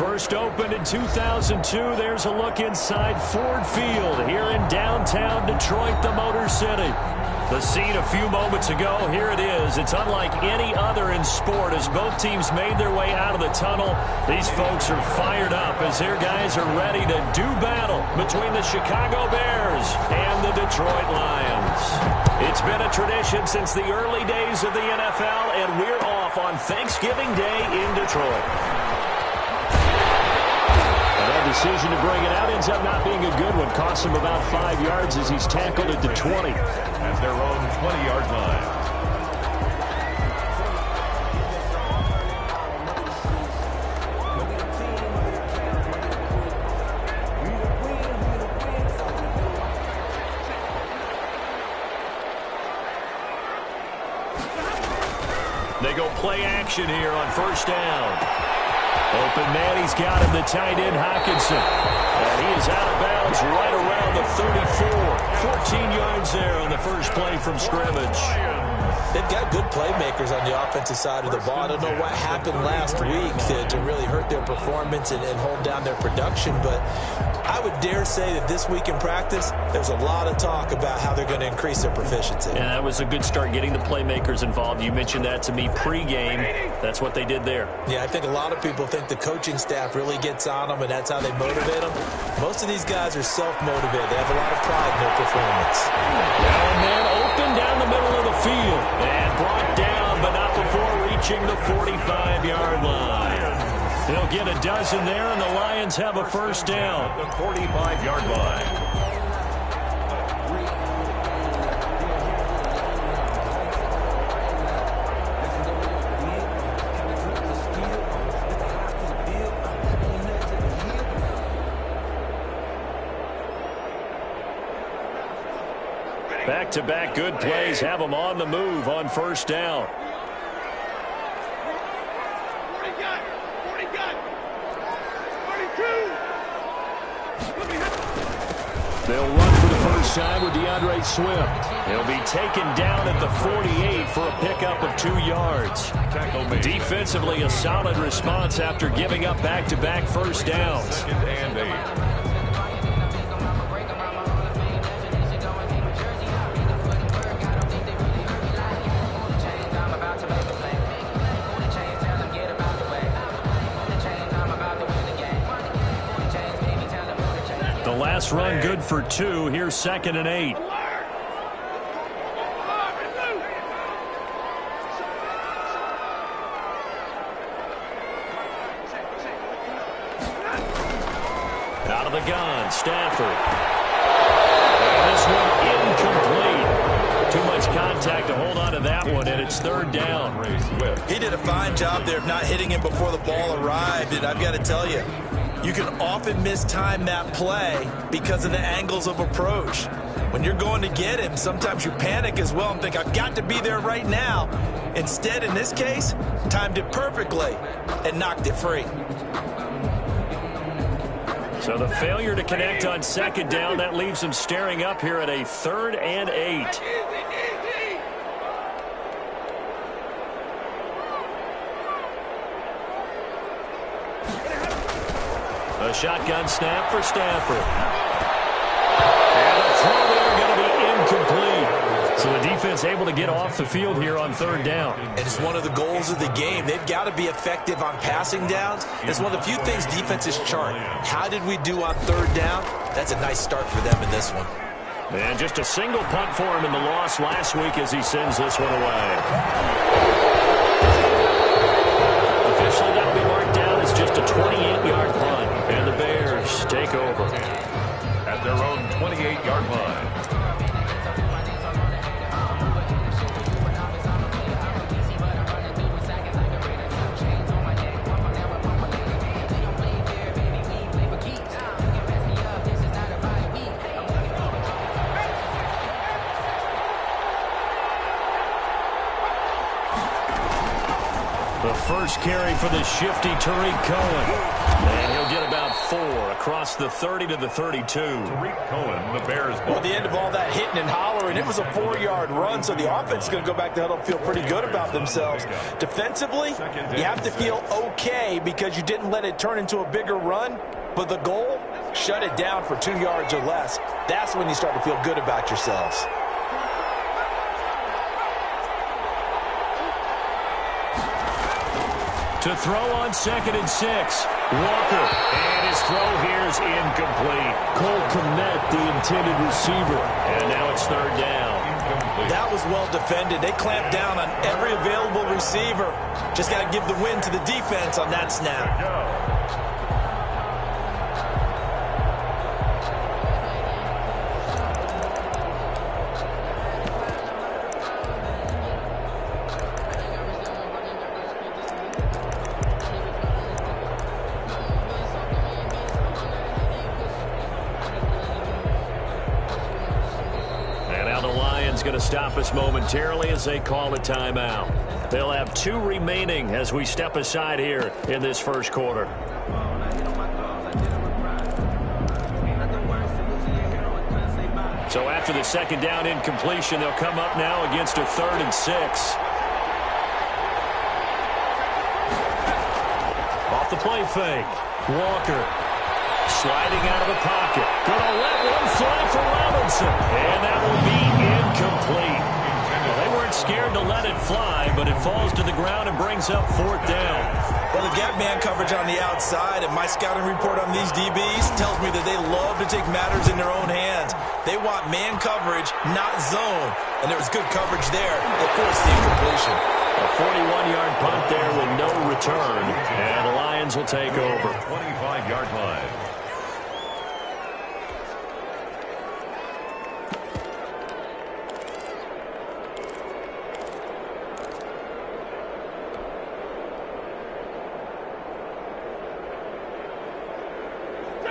First opened in 2002. There's a look inside Ford Field here in downtown Detroit, the Motor City. The scene a few moments ago, here it is. It's unlike any other in sport as both teams made their way out of the tunnel. These folks are fired up as their guys are ready to do battle between the Chicago Bears and the Detroit Lions. It's been a tradition since the early days of the NFL, and we're off on Thanksgiving Day in Detroit. That decision to bring it out ends up not being a good one. Costs him about 5 yards as he's tackled at the 20. At their own 20-yard line. They go play action here on first down. Open man, he's got him, the tight end, Hockenson. And he is out of bounds right around the 34. 14 yards there on the first play from scrimmage. They've got good playmakers on the offensive side of the ball. I don't know what happened last week to really hurt their performance and hold down their production, but I would dare say that this week in practice, there's a lot of talk about how they're going to increase their proficiency. Yeah, that was a good start, getting the playmakers involved. You mentioned that to me pregame. That's what they did there. Yeah, I think a lot of people think the coaching staff really gets on them, and that's how they motivate them. Most of these guys are self-motivated. They have a lot of pride in their performance. Now and then open down the middle of the field. And brought down, but not before reaching the 45-yard line. They'll get a dozen there, and the Lions have a first down. The 45-yard line. Back-to-back good plays have them on the move on first down. They'll run for the first time with DeAndre Swift. He'll be taken down at the 48 for a pickup of 2 yards. Defensively, a solid response after giving up back-to-back first downs. Second and 8. Last run good for 2. Here's second and 8. Out of the gun, Stafford. And this one incomplete. Too much contact to hold on to that one, and it's third down. He did a fine job there of not hitting him before the ball arrived, and I've got to tell you, you can often mistime that play because of the angles of approach. When you're going to get him, sometimes you panic as well and think, I've got to be there right now. Instead, in this case, timed it perfectly and knocked it free. So the failure to connect on second down, that leaves him staring up here at a third and 8. A shotgun snap for Stafford. And the throw there going to be incomplete. So the defense able to get off the field here on third down. And it's one of the goals of the game. They've got to be effective on passing downs. It's one of the few things defenses chart. How did we do on third down? That's a nice start for them in this one. And just a single punt for him in the loss last week as he sends this one away. Officially, that'll be marked down as just a 28-yard punt. And the Bears take over. At their own 28-yard line. The first carry for the shifty Tariq Cohen. And he'll get about 4 across the 30 to the 32. Tariq Cohen, the Bears. Well, at the end of all that hitting and hollering, it was a 4-yard run, so the offense is going to go back to huddle and feel pretty good about themselves. Defensively, you have to feel okay because you didn't let it turn into a bigger run, but the goal, shut it down for 2 yards or less. That's when you start to feel good about yourselves. To throw on 2nd and 6. Walker. And his throw here is incomplete. Cole Kmet, the intended receiver. And now it's 3rd down. That was well defended. They clamped down on every available receiver. Just got to give the win to the defense on that snap. Going to stop us momentarily as they call a timeout. They'll have 2 remaining as we step aside here in this first quarter. So after the 2nd down incompletion, they'll come up now against a 3rd and 6. Off the play fake. Walker. Sliding out of the pocket. Gonna let one fly for Robinson. And that will be incomplete. Well, they weren't scared to let it fly, but it falls to the ground and brings up 4th down. Well, the gap man coverage on the outside, and my scouting report on these DBs tells me that they love to take matters in their own hands. They want man coverage, not zone. And there was good coverage there that forced the incompletion. A 41-yard punt there with no return. And the Lions will take over. 25-yard line.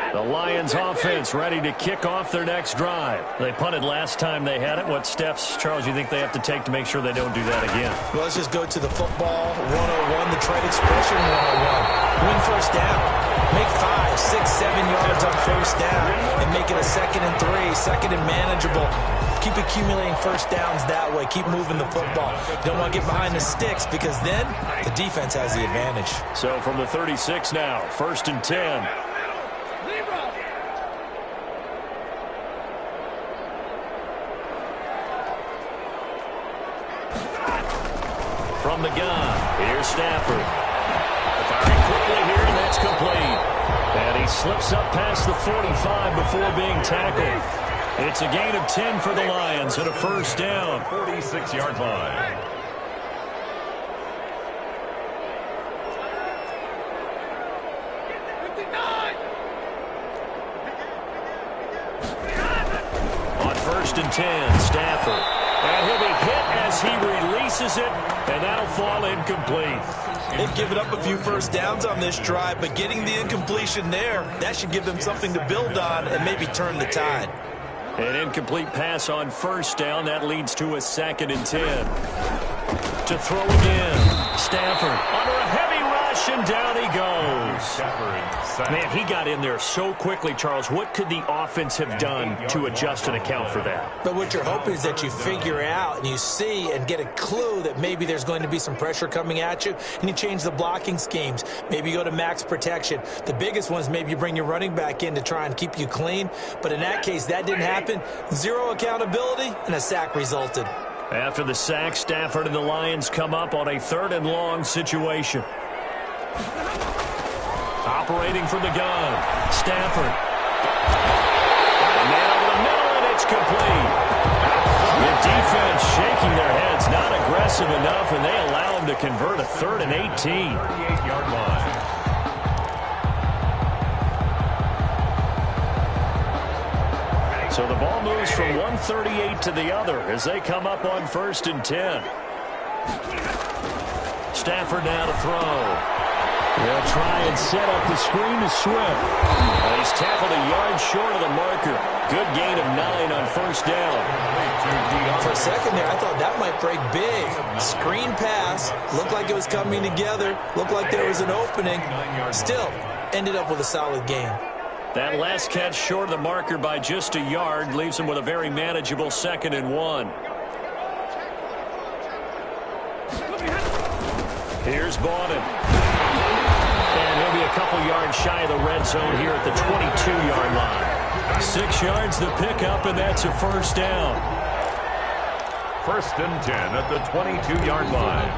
The Lions offense ready to kick off their next drive. They punted last time they had it. What steps, Charles, you think they have to take to make sure they don't do that again? Well, let's just go to the football 101, the trade expression 101. Win first down. Make 5, 6, 7 yards on first down and make it a 2nd and 3, 2nd and manageable. Keep accumulating first downs that way. Keep moving the football. You don't want to get behind the sticks because then the defense has the advantage. So from the 36 now, 1st and 10. From the gun, here's Stafford. Firing quickly here, and that's complete. And he slips up past the 45 before being tackled. It's a gain of 10 for the Lions and a first down. 46-yard line. On 1st and 10, Stafford. And he'll be hit as he releases it, and that'll fall incomplete. They've given up a few first downs on this drive, but getting the incompletion there, that should give them something to build on and maybe turn the tide. An incomplete pass on first down. That leads to a 2nd and 10. To throw again. Stafford under a heavy rush, and down he goes. Man, he got in there so quickly, Charles. What could the offense have done to adjust and account for that? But what you're hoping is that you figure out and you see and get a clue that maybe there's going to be some pressure coming at you, and you change the blocking schemes. Maybe you go to max protection. The biggest one is maybe you bring your running back in to try and keep you clean. But in that case, that didn't happen. 0 accountability, and a sack resulted. After the sack, Stafford and the Lions come up on a 3rd and long situation. Operating from the gun, Stafford. And man over the middle, and it's complete. The defense shaking their heads, not aggressive enough, and they allow him to convert a 3rd and 18. 38-yard line. So the ball moves from 138 to the other as they come up on 1st and 10. Stafford now to throw. They'll try and set up the screen to Swift. And he's tackled a yard short of the marker. Good gain of 9 on first down. For a second there, I thought that might break big. Screen pass. Looked like it was coming together. Looked like there was an opening. Still, ended up with a solid gain. That last catch short of the marker by just a yard leaves him with a very manageable 2nd and 1. Here's Bowden. And he'll be a couple yards shy of the red zone here at the 22-yard line. 6 yards the pickup, and that's a first down. 1st and 10 at the 22-yard line.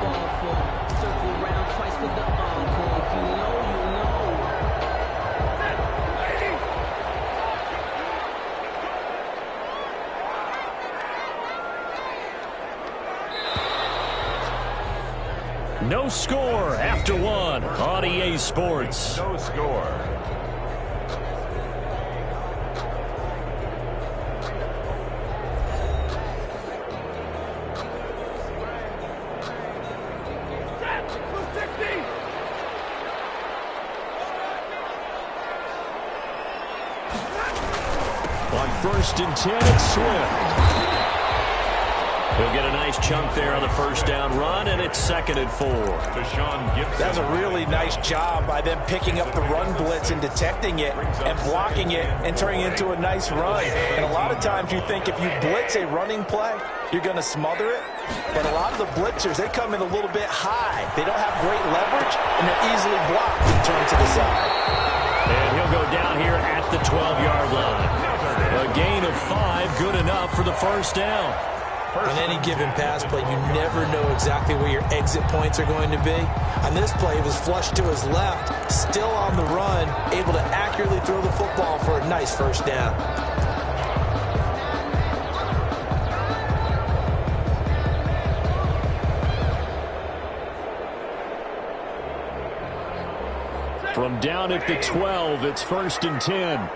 No score after 1 on EA Sports. No score. On 1st and 10, it's Swift. He'll get a nice chunk there on the first down run, and it's 2nd and 4. Deshaun Gibson. That's a really nice job by them picking up the run blitz and detecting it and blocking it and turning it into a nice run. And a lot of times you think if you blitz a running play, you're going to smother it. But a lot of the blitzers, they come in a little bit high. They don't have great leverage, and they're easily blocked and turned to the side. And he'll go down here at the 12-yard line. A gain of 5, good enough for the first down. On any given pass play, you never know exactly where your exit points are going to be. On this play, he was flushed to his left, still on the run, able to accurately throw the football for a nice first down. From down at the 12, it's 1st and 10.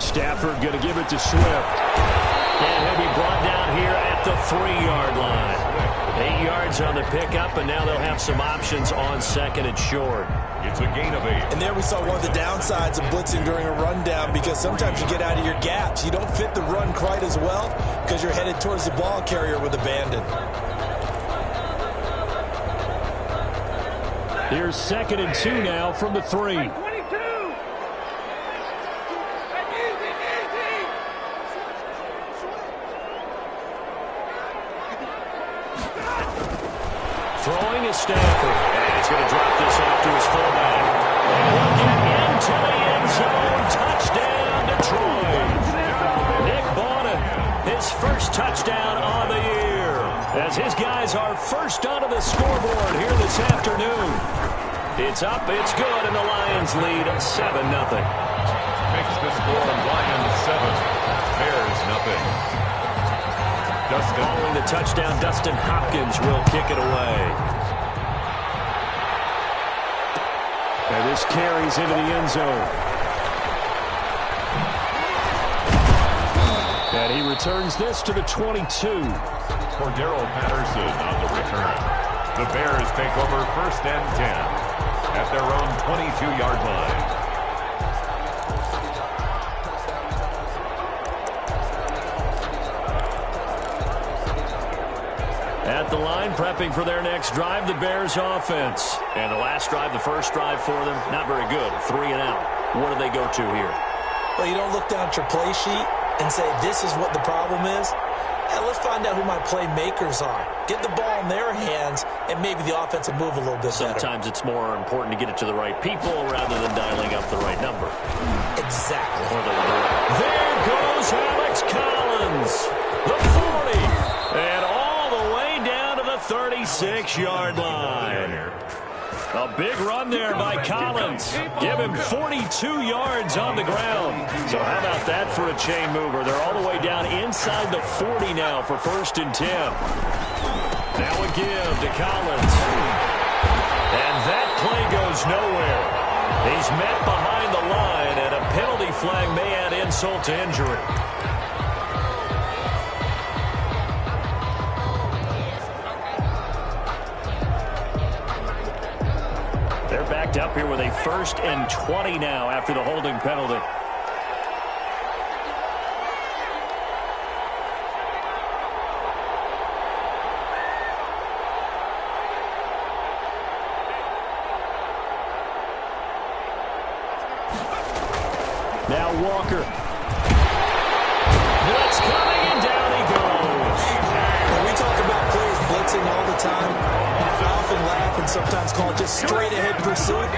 Stafford going to give it to Swift. And he'll be brought down here at the 3-yard line. 8 yards on the pickup, and now they'll have some options on 2nd and short. It's a gain of 8. And there we saw one of the downsides of blitzing during a rundown, because sometimes you get out of your gaps. You don't fit the run quite as well because you're headed towards the ball carrier with abandon. Here's 2nd and 2 now from the 3. Throwing is Stafford. And he's going to drop this off to his fullback. And he'll get into the end zone. Touchdown, Detroit. Nick Bowden, his first touchdown on the year, as his guys are first onto the scoreboard here this afternoon. It's up, it's good, and the Lions lead 7-0. Makes the score Lions 7, Bears nothing. Following the touchdown, Dustin Hopkins will kick it away. And this carries into the end zone. And he returns this to the 22. Cordero Patterson on the return. The Bears take over 1st and 10 at their own 22-yard line. At the line, prepping for their next drive, the Bears offense. And the last drive, the first drive for them, not very good. 3 and out. What do they go to here? Well, you don't look down at your play sheet and say, this is what the problem is. Yeah, let's find out who my playmakers are. Get the ball in their hands, and maybe the offense will move a little bit better. Sometimes it's more important to get it to the right people rather than dialing up the right number. Exactly. There goes Alex Collins. The 40. And all the way down to the 36-yard line. A big run there by Collins. Give him 42 yards on the ground. So how about that for a chain mover? They're all the way down inside the 40 now for 1st and 10. Now a give to Collins. And that play goes nowhere. He's met behind the line, and a penalty flag may add insult to injury. They're backed up here with a 1st and 20 now after the holding penalty. Now Walker. Blitz coming, and down he goes. When we talk about players blitzing all the time, I often laugh and sometimes call it just straight-ahead pursuit.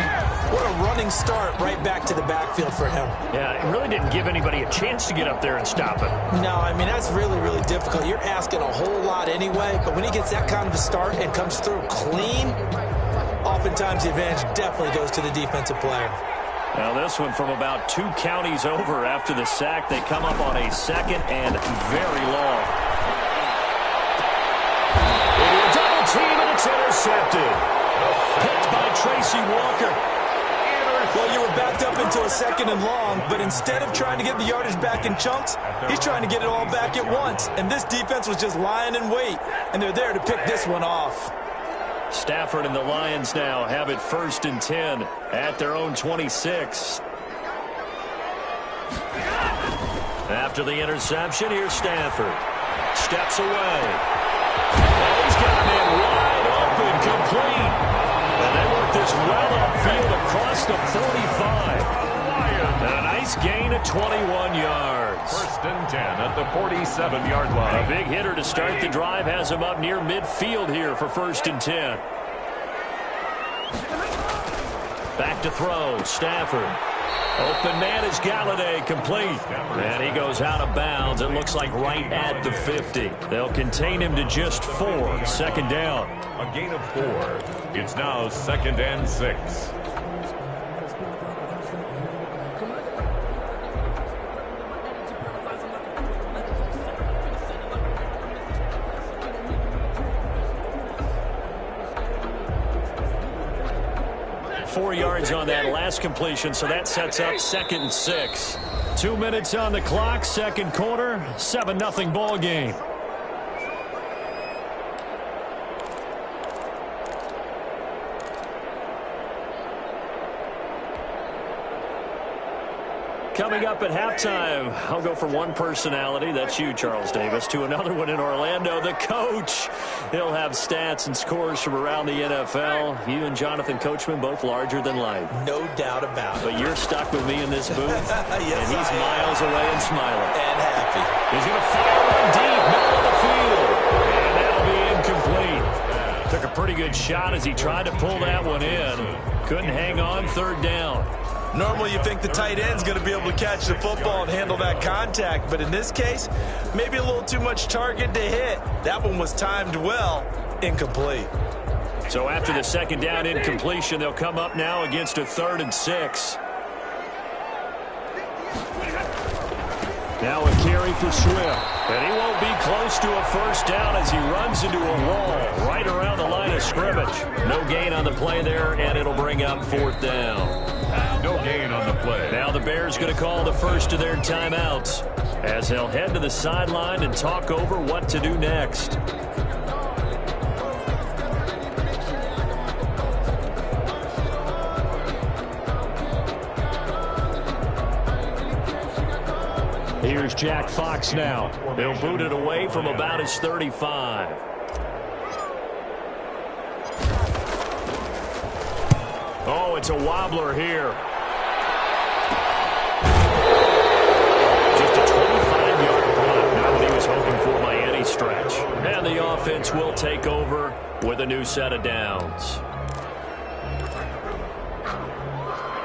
What a running start right back to the backfield for him. Yeah, it really didn't give anybody a chance to get up there and stop it. No, I mean, that's really, really difficult. You're asking a whole lot anyway, but when he gets that kind of a start and comes through clean, oftentimes the advantage definitely goes to the defensive player. Now this one from about 2 counties over after the sack. They come up on a 2nd and very long. Into a double team, and it's intercepted. Picked by Tracy Walker. Well, you were backed up into a 2nd and long, but instead of trying to get the yardage back in chunks, he's trying to get it all back at once. And this defense was just lying in wait, and they're there to pick this one off. Stafford and the Lions now have it 1st and 10 at their own 26. After the interception, here's Stafford. Steps away. And he's got him in wide open, complete. And they work this well upfield across the 45. And a nice gain of 21 yards. 1st and 10 at the 47-yard line. A big hitter to start the drive has him up near midfield here for 1st and 10. Back to throw, Stafford. Open man is Galladay, complete. And he goes out of bounds. It looks like right at the 50. They'll contain him to just 4. 2nd down. A gain of 4. It's now 2nd and 6. 4 yards on that last completion, so that sets up 2nd and 6. 2 minutes on the clock, 2nd quarter, 7-0 ball game. Coming up at halftime, I'll go from one personality, that's you, Charles Davis, to another one in Orlando, the coach. He'll have stats and scores from around the NFL. You and Jonathan Coachman, both larger than life. No doubt about it. But you're stuck with me in this booth, yes, and he's miles away and smiling. And happy. He's going to fire one deep, middle of the field, and that'll be incomplete. Took a pretty good shot as he tried to pull that one in. Couldn't hang on, 3rd down. Normally you think the tight end's going to be able to catch the football and handle that contact, but in this case, maybe a little too much target to hit. That one was timed well, incomplete. So after the 2nd down incompletion, they'll come up now against a 3rd and 6. Now a carry for Swift, and he won't be close to a 1st down as he runs into a wall right around the line of scrimmage. No gain on the play there, and it'll bring up 4th down. No gain on the play. Now the Bears going to call the first of their timeouts as they'll head to the sideline and talk over what to do next. Here's Jack Fox now. He'll boot it away from about his 35. Oh, it's a wobbler here. Just a 25-yard punt. Not what he was hoping for by any stretch. And the offense will take over with a new set of downs.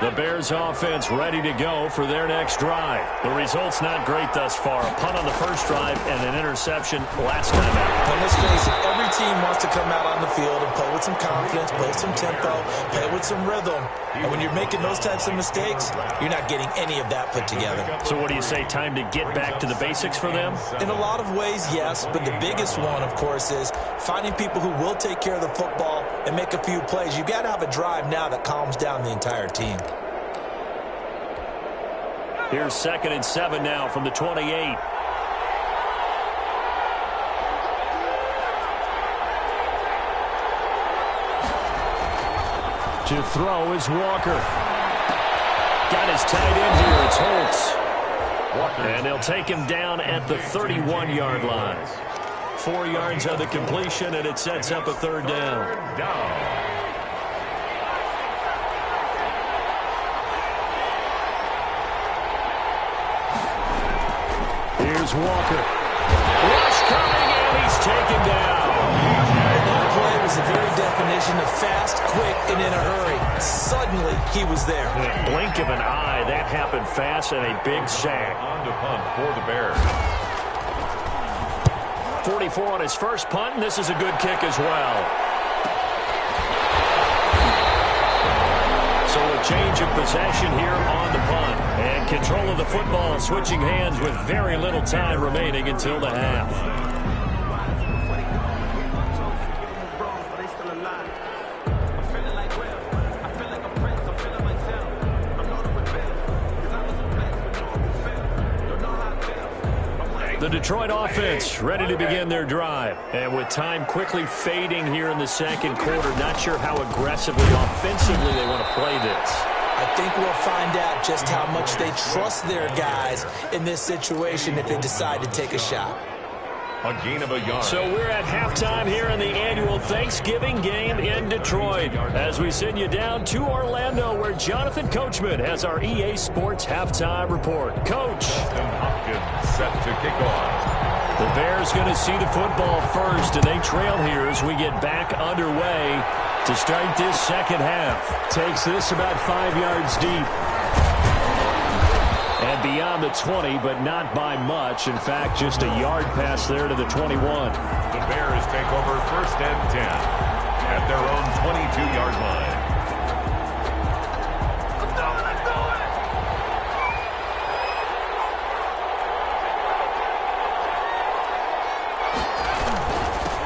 The Bears offense ready to go for their next drive. The result's not great thus far. A punt on the first drive and an interception last time out. And let's face it, every team wants to come out on the field and play with some confidence, play some tempo, play with some rhythm. And when you're making those types of mistakes, you're not getting any of that put together. So what do you say, time to get back to the basics for them? In a lot of ways, yes, but the biggest one, of course, is finding people who will take care of the football and make a few plays. You've got to have a drive now that calms down the entire team. Here's 2nd and 7 now from the 28. To throw is Walker. Got his tight end here. It's Holtz. And they'll take him down at the 31-yard line. 4 yards on the completion, and it sets up a 3rd down. is Walker. Rush coming, and he's taken down. And that play was the very definition of fast, quick, and in a hurry. Suddenly, he was there. In a blink of an eye, that happened fast, and a big sack. On to punt for the Bears. 44 on his first punt, and this is a good kick as well. So a change of possession here on the punt. And control of the football, switching hands with very little time remaining until the half. The Detroit offense ready to begin their drive. And with time quickly fading here in the second quarter, not sure how aggressively, offensively they want to play this. I think we'll find out just how much they trust their guys in this situation if they decide to take a shot. A gain of a yard. So we're at halftime here in the annual Thanksgiving game in Detroit as we send you down to Orlando where Jonathan Coachman has our EA Sports halftime report. Coach. And Hopkins set to kick off. The Bears going to see the football first, and they trail here as we get back underway to start this second half. Takes this about 5 yards deep. And beyond the 20, but not by much. In fact, just a yard pass there to the 21. The Bears take over first and 10 at their own 22-yard line.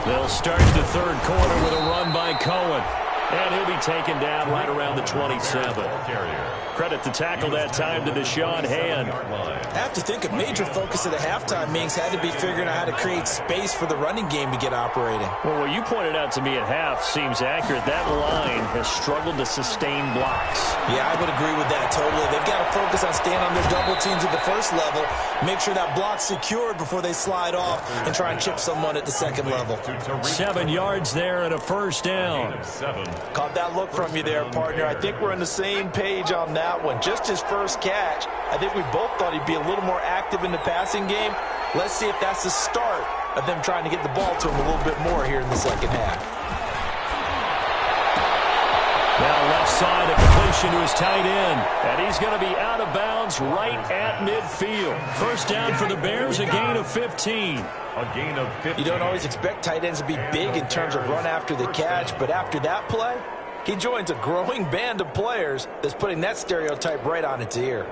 They'll start the third quarter with a run by Cohen. And he'll be taken down right around the 27. Credit the tackle that time to Deshaun Hand. I have to think a major focus of the halftime meetings had to be figuring out how to create space for the running game to get operating. Well, what you pointed out to me at half seems accurate. That line has struggled to sustain blocks. Yeah, I would agree with that totally. They've got to focus on staying on their double teams at the first level, make sure that block's secured before they slide off and try and chip someone at the second level. 7 yards there and a first down. Caught that look from you there, partner. I think we're on the same page on that one. Just his first catch. I think we both thought he'd be a little more active in the passing game. Let's see if that's the start of them trying to get the ball to him a little bit more here in the second half. Now left side, a completion to his tight end. And he's going to be out of bounds right at midfield. First down for the Bears, a gain of 15. A gain of 15. You don't always expect tight ends to be big in terms of run after the catch, but after that play, he joins a growing band of players that's putting that stereotype right on its ear.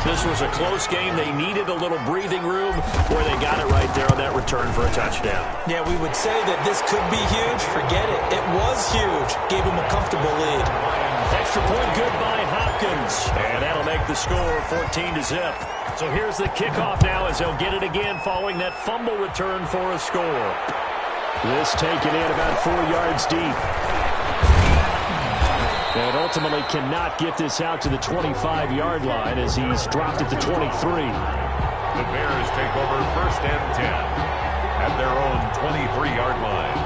This was a close game. They needed a little breathing room where they got it right there on that return for a touchdown. Yeah, we would say that this could be huge. Forget it. It was huge. Gave him a comfortable lead. Extra point good by Hopkins. And that'll make the score 14-0. So here's the kickoff now as they'll get it again following that fumble return for a score. This taken in about 4 yards deep. And ultimately cannot get this out to the 25-yard line as he's dropped it to 23. The Bears take over first and 10 at their own 23-yard line.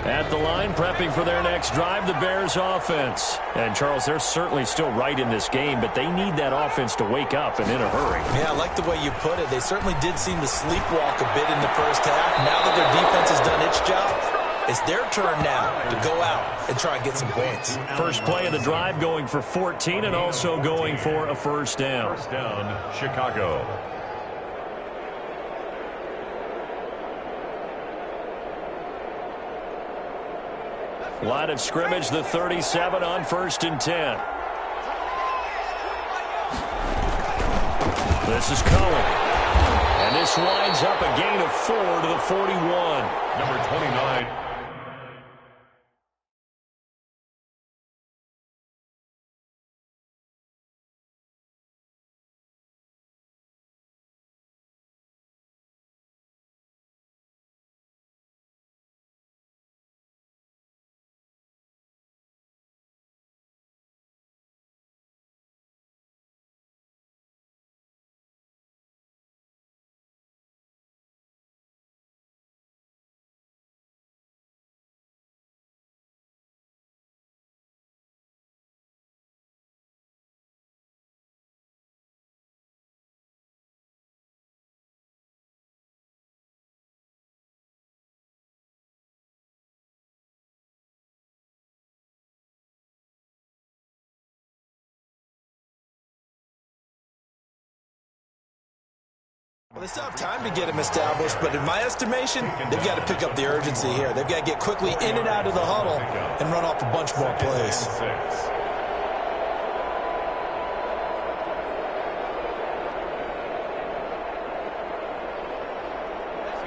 At the line, prepping for their next drive, the Bears offense. And, Charles, they're certainly still right in this game, but they need that offense to wake up and in a hurry. Yeah, I like the way you put it. They certainly did seem to sleepwalk a bit in the first half. Now that their defense has done its job, it's their turn now to go out and try and get some points. First play of the drive going for 14 and also going for a first down. First down, Chicago. Line of scrimmage, the 37 on 1st and 10. This is Cohen. And this winds up a gain of 4 to the 41. Number 29. Well, they still have time to get him established, but in my estimation, they've got to pick up the urgency here. They've got to get quickly in and out of the huddle and run off a bunch more plays.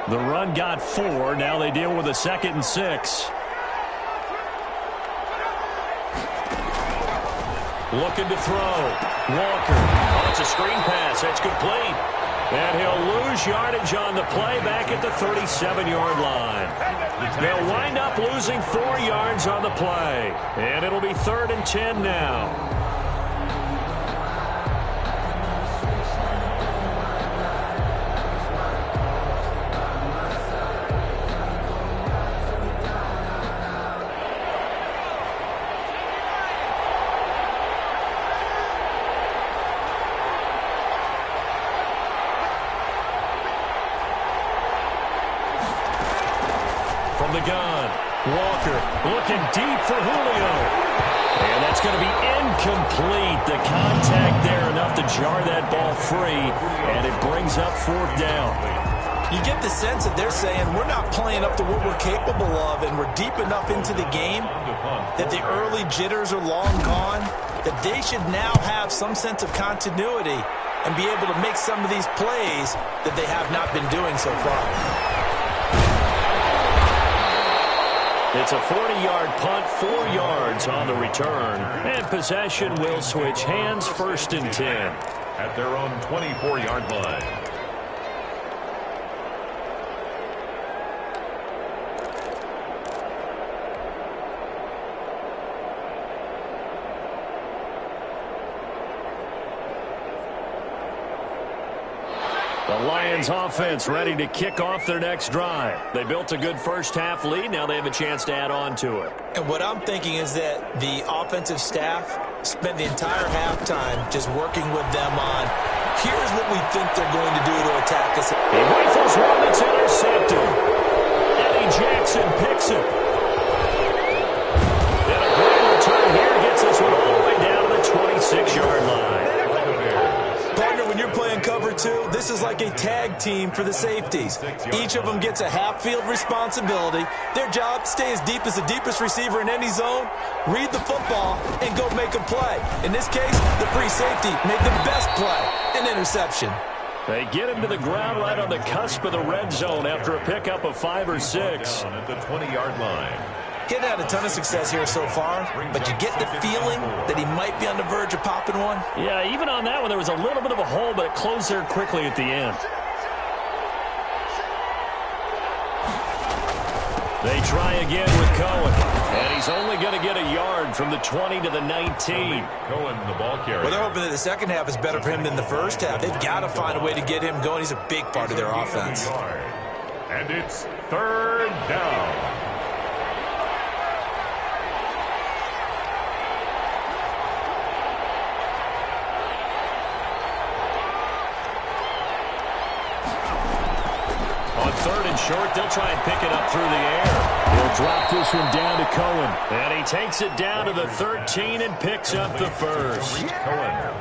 The run got 4. Now they deal with a 2nd and 6. Looking to throw. Walker. Oh, it's a screen pass. That's complete. And he'll lose yardage on the play back at the 37-yard line. They'll wind up losing 4 yards on the play. And it'll be 3rd and 10 now. From the gun, Walker looking deep for Julio. And that's going to be incomplete. The contact there enough to jar that ball free, and it brings up 4th down. You get the sense that they're saying we're not playing up to what we're capable of, and we're deep enough into the game that the early jitters are long gone, that they should now have some sense of continuity and be able to make some of these plays that they have not been doing so far. It's a 40-yard punt, 4 yards on the return. And possession will switch hands, 1st and 10. At their own 24-yard line. The Lions offense ready to kick off their next drive. They built a good first-half lead. Now they have a chance to add on to it. And what I'm thinking is that the offensive staff spent the entire halftime just working with them on, here's what we think they're going to do to attack us. He rifles one that's intercepted. Eddie Jackson picks it. And a great return here gets us one all the way down to the 26-yard line. Partner, when you're playing cover 2, this is like a tag team for the safeties. Each of them gets a half-field responsibility. Their job, stay as deep as the deepest receiver in any zone, read the football, and go make a play. In this case, the free safety made the best play, an interception. They get him to the ground right on the cusp of the red zone after a pickup of 5 or 6. At the 20-yard line. Getting had a ton of success here so far, but you get the feeling that he might be on the verge of popping one. Yeah, even on that one, there was a little bit of a hole, but it closed there quickly at the end. They try again with Cohen, and he's only going to get a yard from the 20 to the 19. Cohen, the ball carrier. Well, they're hoping that the second half is better for him than the first half. They've got to find a way to get him going. He's a big part of their offense. And it's 3rd down. On 3rd and short, they'll try and pick it up through the air. He'll drop this one down to Cohen. And he takes it down to the 13 and picks up the first. Cohen.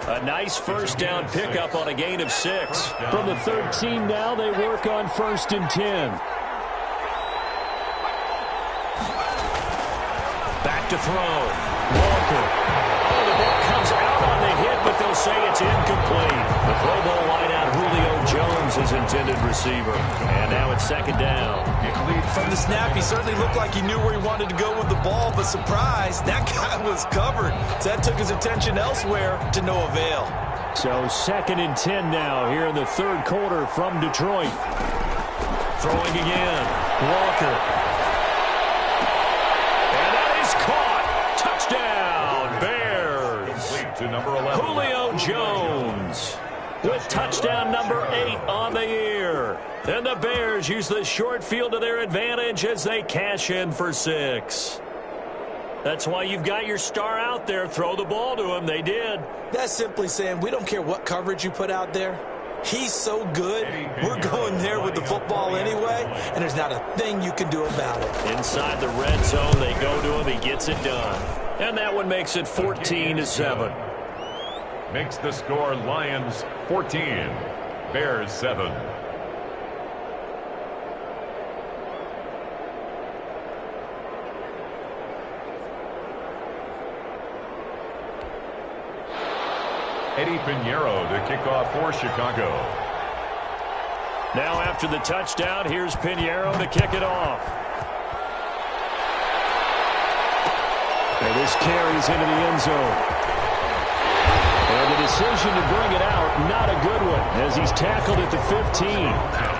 A nice first down pickup on a gain of 6. From the 13 now, they work on 1st and 10. to throw. Walker. Oh, the ball comes out on the hit, but they'll say it's incomplete. The Pro Bowl wideout Julio Jones is intended receiver. And now it's second down. From the snap, he certainly looked like he knew where he wanted to go with the ball, but surprise, that guy was covered. So that took his attention elsewhere to no avail. So second and 10 now here in the third quarter from Detroit. Throwing again. Walker. And that is caught. Touchdown, Bears. To number 11. Julio Jones with touchdown number 8 on the year. And the Bears use the short field to their advantage as they cash in for 6. That's why you've got your star out there. Throw the ball to him. They did. That's simply saying we don't care what coverage you put out there. He's so good, we're going there with the football anyway, and there's not a thing you can do about it. Inside the red zone, they go to him. He gets it done. And that one makes it 14-7. Makes the score Lions 14, Bears 7. Eddie Pinheiro to kick off for Chicago. Now after the touchdown, here's Pinheiro to kick it off. And this carries into the end zone. And the decision to bring it out, not a good one, as he's tackled at the 15.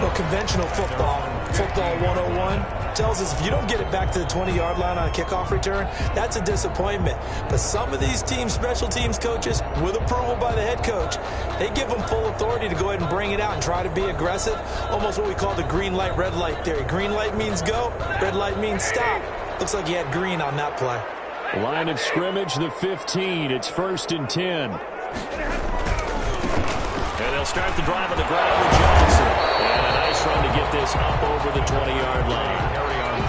Well, conventional football 101, tells us if you don't get it back to the 20-yard line on a kickoff return, that's a disappointment. But some of these teams, special teams coaches, with approval by the head coach, they give them full authority to go ahead and bring it out and try to be aggressive, almost what we call the green light, red light theory. Green light means go, red light means stop. Looks like he had green on that play. Line of scrimmage, the 15. It's 1st and 10. And they'll start the drive on the ground with Johnson. And a nice run to get this up over the 20-yard line.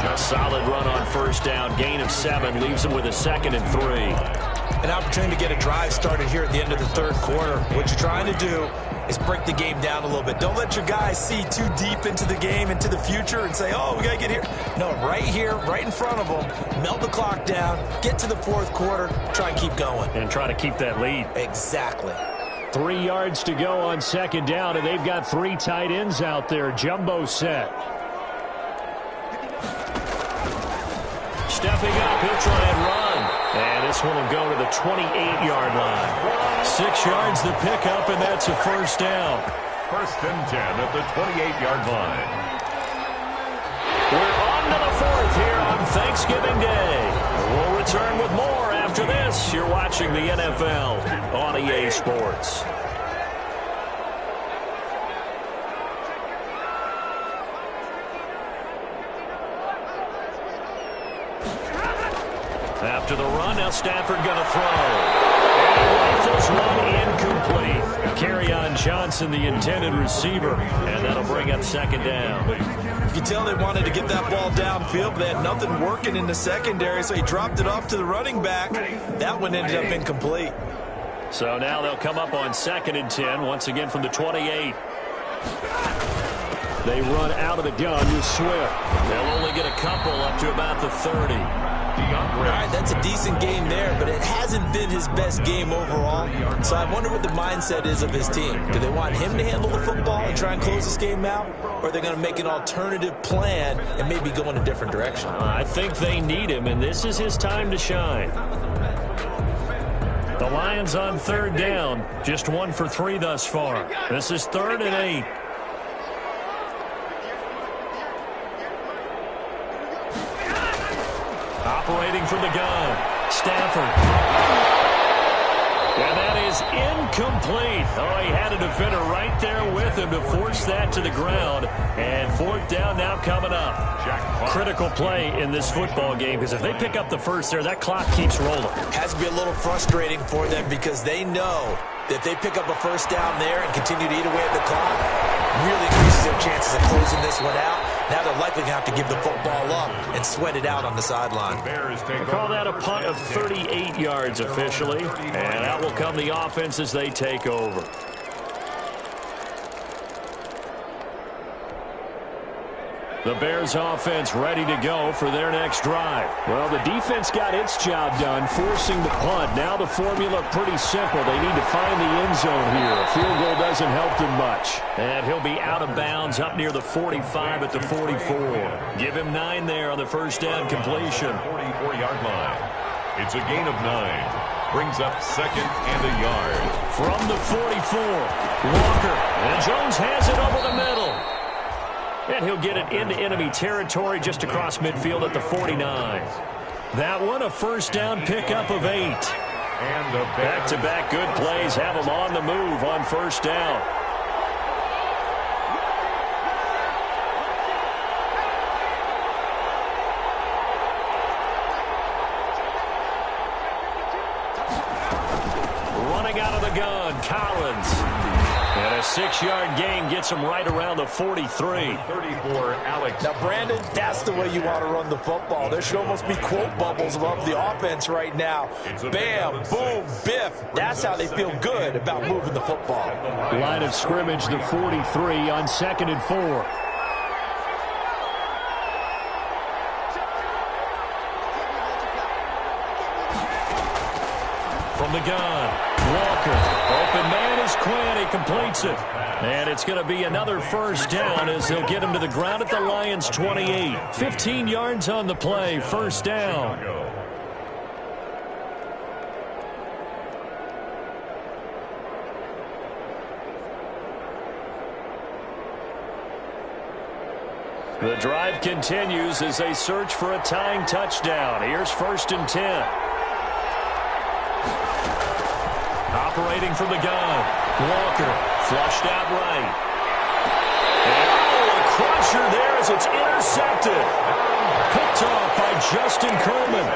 A solid run on first down. Gain of 7 leaves them with a 2nd and 3. An opportunity to get a drive started here at the end of the third quarter. What you're trying to do is break the game down a little bit. Don't let your guys see too deep into the game, into the future, and say, oh, we got to get here. No, right here, right in front of them, melt the clock down, get to the fourth quarter, try and keep going. And try to keep that lead. Exactly. 3 yards to go on second down, and they've got 3 tight ends out there. Jumbo set. Stepping up, he'll try and run. And this one will go to the 28-yard line. 6 yards the pickup, and that's a first down. 1st and 10 at the 28-yard line. We're on to the 4th here on Thanksgiving Day. We'll return with more after this. You're watching the NFL on EA Sports. After the run, now Stafford going to throw. And rifles one incomplete. Kerryon Johnson, the intended receiver, and that'll bring up second down. You can tell they wanted to get that ball downfield, but they had nothing working in the secondary, so he dropped it off to the running back. That one ended up incomplete. So now they'll come up on 2nd and 10, once again from the 28. They run out of the gun with Swift. They'll only get a couple up to about the 30. All right, that's a decent game there, but it hasn't been his best game overall. So I wonder what the mindset is of his team. Do they want him to handle the football and try and close this game out? Or are they going to make an alternative plan and maybe go in a different direction? I think they need him, and this is his time to shine. The Lions on 3rd down, just 1 for 3 thus far. This is 3rd and 8. Operating from the gun, Stafford. And that is incomplete. Oh, he had a defender right there with him to force that to the ground. And 4th down now coming up. Critical play in this football game, because if they pick up the first there, that clock keeps rolling. Has to be a little frustrating for them because they know that if they pick up a first down there and continue to eat away at the clock, really increases their chances of closing this one out. Now they're likely going to have to give the football up and sweat it out on the sideline. They call that a punt of 38 yards officially, and out will come the offense as they take over. The Bears offense ready to go for their next drive. Well, the defense got its job done, forcing the punt. Now the formula pretty simple. They need to find the end zone here. A field goal doesn't help them much. And he'll be out of bounds up near the 45 at the 44. Give him 9 there on the first down completion. 44-yard line. It's a gain of 9. Brings up second and a yard. From the 44, Walker. And Jones has it over the middle. And he'll get it into enemy territory just across midfield at the 49. That one, a first down pickup of 8. And back-to-back good plays have them on the move on first down. Running out of the gun, Collins. And a 6-yard gain gets him right around the 43. 34, Alex. Now, Brandon, that's the way you want to run the football. There should almost be quote bubbles above the offense right now. Bam, boom, biff. That's how they feel good about moving the football. Line of scrimmage, the 43 on 2nd and 4. From the gun, Walker. Open man is Quinn. He completes it. And it's going to be another first down as they'll get him to the ground at the Lions' 28. 15 yards on the play. First down. The drive continues as they search for a tying touchdown. Here's 1st and 10. Operating from the gun. Walker flushed out right. And a crusher there as it's intercepted. Picked off by Justin Coleman.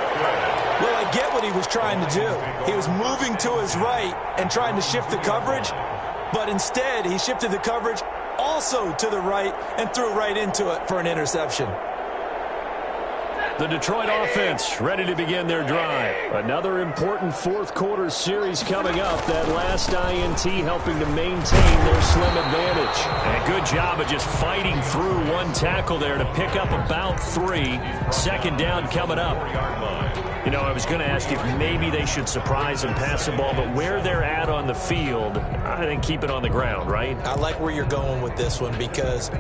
Well, I get what he was trying to do. He was moving to his right and trying to shift the coverage, but instead he shifted the coverage also to the right and threw right into it for an interception. The Detroit offense ready to begin their drive. Another important fourth-quarter series coming up. That last INT helping to maintain their slim advantage. And good job of just fighting through one tackle there to pick up about 3. 2nd down coming up. You know, I was going to ask if maybe they should surprise and pass the ball, but where they're at on the field, I think keep it on the ground, right? I like where you're going with this one because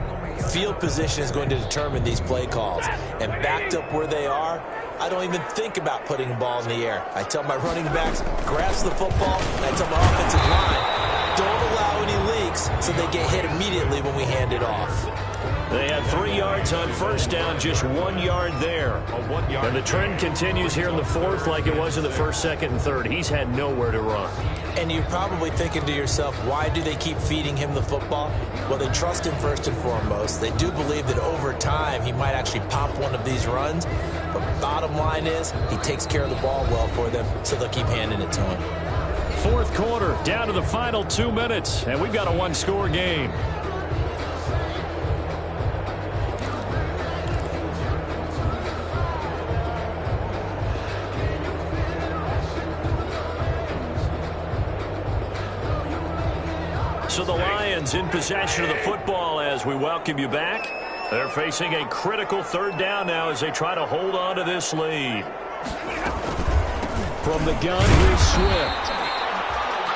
field position is going to determine these play calls. And backed up where they are, I don't even think about putting the ball in the air. I tell my running backs, grasp the football, and I tell my offensive line, don't allow any leaks so they get hit immediately when we hand it off. They had 3 yards on first down, just 1 yard there. And the trend continues here in the 4th like it was in the 1st, 2nd, and 3rd. He's had nowhere to run. And you're probably thinking to yourself, why do they keep feeding him the football? Well, they trust him first and foremost. They do believe that over time he might actually pop one of these runs. But bottom line is he takes care of the ball well for them, so they'll keep handing it to him. 4th quarter, down to the final 2 minutes, and we've got a 1-score game. So the Lions in possession of the football as we welcome you back. They're facing a critical 3rd down now as they try to hold on to this lead. From the gun, here's Swift.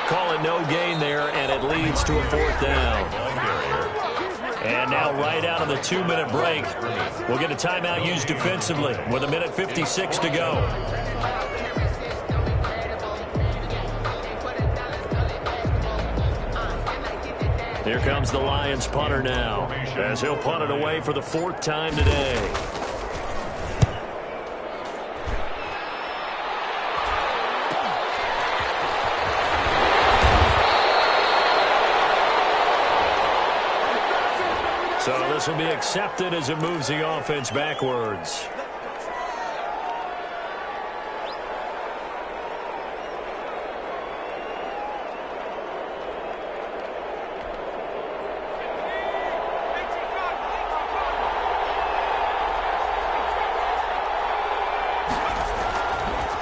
Call it no gain there, and it leads to a 4th down. And now right out of the 2-minute break, we'll get a timeout used defensively with 1:56 to go. Here comes the Lions punter now, as he'll punt it away for the 4th time today. So this will be accepted as it moves the offense backwards.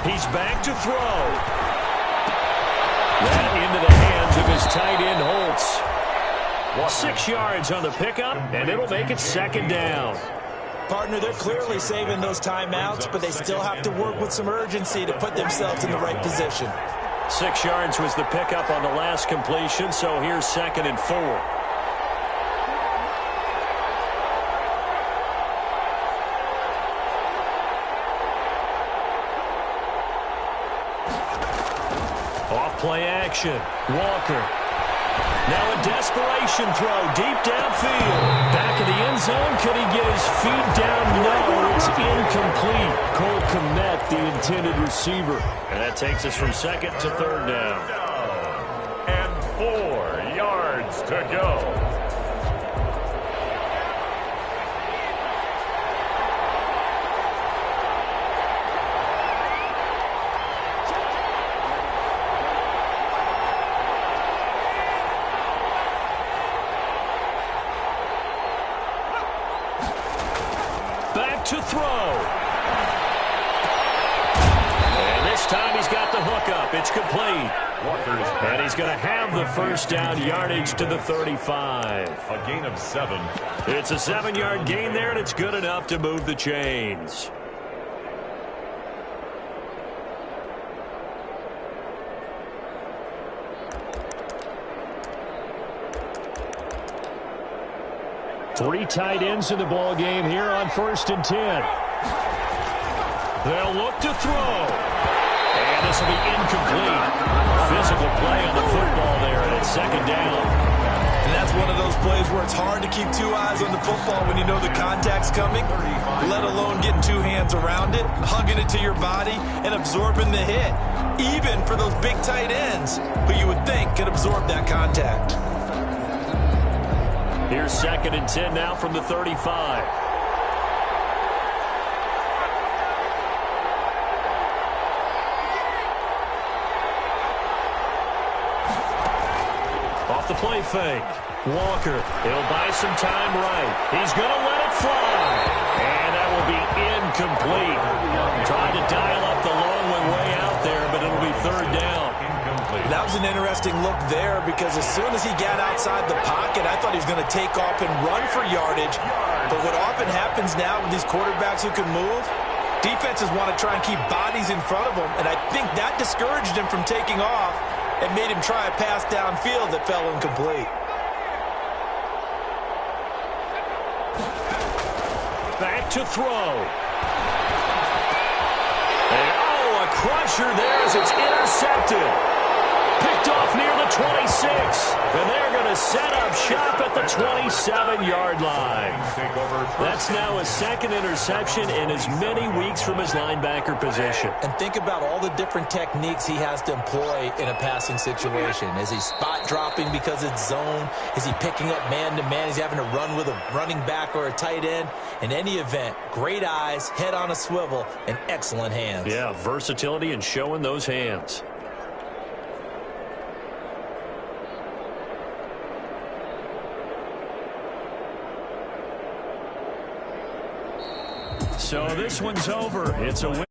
He's back to throw. That into the hands of his tight end, Holtz. 6 yards on the pickup, and it'll make it second down. Partner, they're clearly saving those timeouts, but they still have to work with some urgency to put themselves in the right position. 6 yards was the pickup on the last completion, so here's 2nd and 4. Off-play action. Walker. Now a desperation throw deep downfield. Back of the end zone. Could he get his feet down? No, it's incomplete. Cole Kmet, the intended receiver. And that takes us from 2nd to 3rd down. And 4 yards to go. To throw. And this time he's got the hook up. It's complete. And he's going to have the first down yardage to the 35. A gain of 7. It's a 7-yard gain there, and it's good enough to move the chains. Three tight ends in the ball game here on 1st and 10. They'll look to throw. And this will be incomplete. Physical play on the football there, and it's 2nd down. And that's one of those plays where it's hard to keep 2 eyes on the football when you know the contact's coming, let alone getting 2 hands around it, hugging it to your body, and absorbing the hit, even for those big tight ends who you would think could absorb that contact. Here's 2nd and 10 now from the 35. Off the play fake. Walker, he'll buy some time right. He's going to let it fly. And that will be incomplete. Trying to dial up the long one way out there, but it'll be 3rd down. That was an interesting look there because as soon as he got outside the pocket, I thought he was going to take off and run for yardage. But what often happens now with these quarterbacks who can move, defenses want to try and keep bodies in front of them, and I think that discouraged him from taking off and made him try a pass downfield that fell incomplete. Back to throw. And, a crusher there as it's intercepted. Picked off near the 26. And they're going to set up shop at the 27-yard line. That's now a 2nd interception in as many weeks from his linebacker position. And think about all the different techniques he has to employ in a passing situation. Is he spot dropping because it's zone? Is he picking up man-to-man? Is he having to run with a running back or a tight end? In any event, great eyes, head on a swivel, and excellent hands. Yeah, versatility and showing those hands. So this one's over. It's a win.